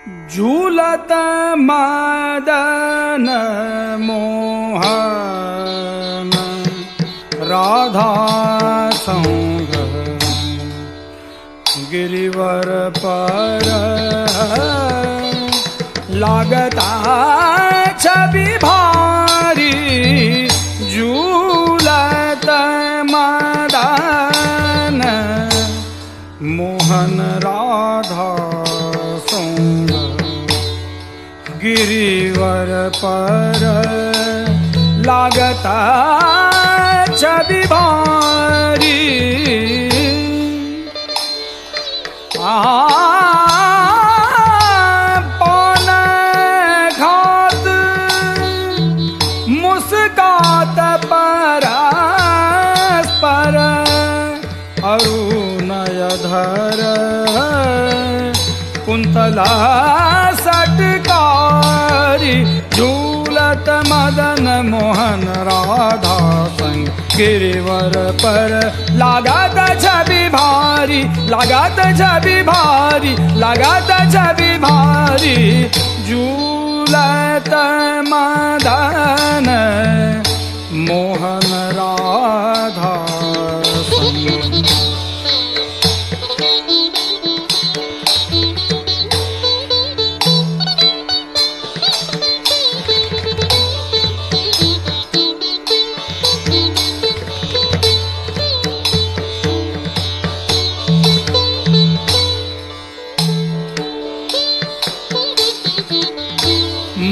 झूलत मदन मोहन राधा संग गिरिवर पर लागता छवि भारी झूलत मदन मोहन राधा संग गिरिवर पर लागता छवि भारी पौन घात मुस्कात परस्पर अरुणयधर कुंतला सटकारी झूलत मदन मोहन राधा संग गिरिवर पर लागत छवि भारी लागत छवि भारी लागत छवि भारी झूलत मदन मोहन राधा संग।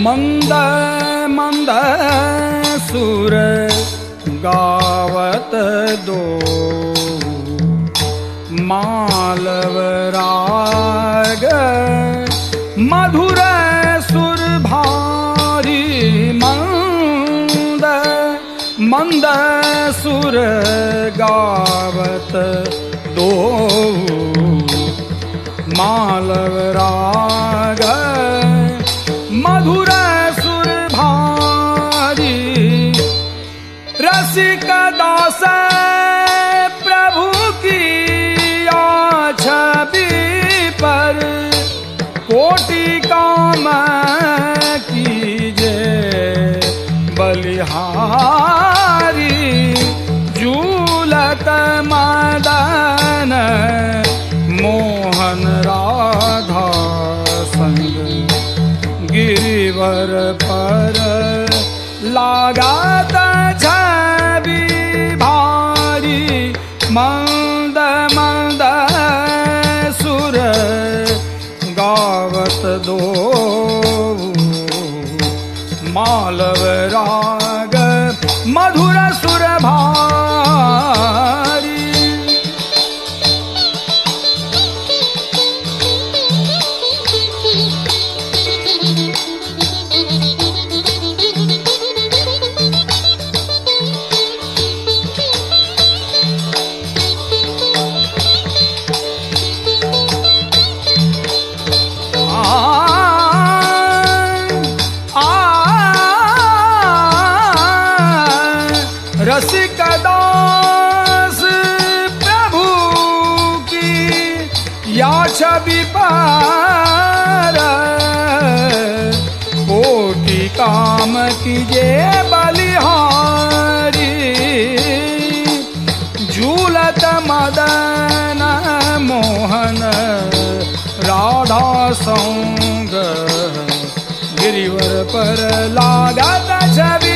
मंद मंद सुर गावत दो मालव राग मधुर सुर भारी मंद मंद सुर गावत दो मालव राग मधुर सुर भारी रसिक दास प्रभु की छवि पर कोटि काम कीजे बलिहारी झूलत मदन मोहन राधा संग गिरिवर पर लागत छवि भारी मंद मंद सुर गावत दो मालव राग मधुर सुर भारी। रसिक दास प्रभु की या छवि पर कोटि काम कीजे बलिहारी झूलत मदन मोहन राधा संग गिरिवर पर लागत छवि